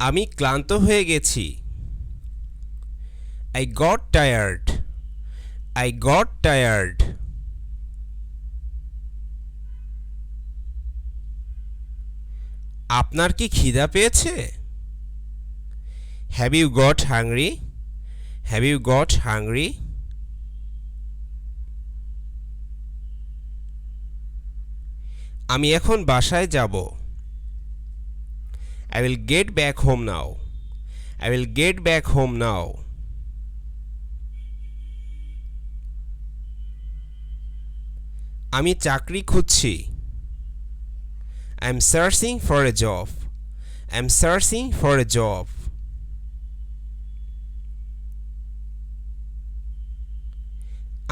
আমি ক্লান্ত হয়ে গেছি। I got tired. I got tired. আপনার কি খিদা পেয়েছে? Have you got hungry? Have you got hungry? আমি এখন বাসায় যাব। I will get back home now. I will get back home now. আমি চাকরি খুঁজছি। I am searching for a job. I am searching for a job.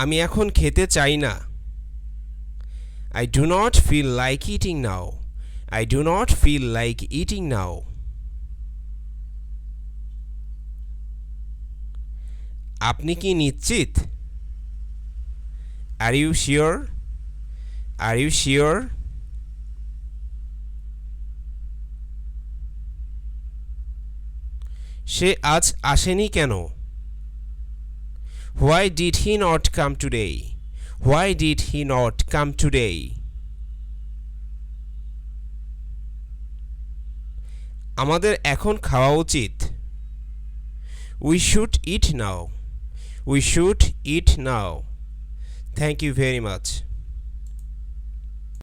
আমি এখন খেতে চাই না। I do not feel like eating now. I do not feel like eating now. আপনি কি নিশ্চিত? Are you sure? Are you sure? সে আজ আসেনি কেন? Why did he not come today? Why did he not come today? আমাদের এখন খাওয়া উচিত। We should eat now. We should eat now. Thank you very much.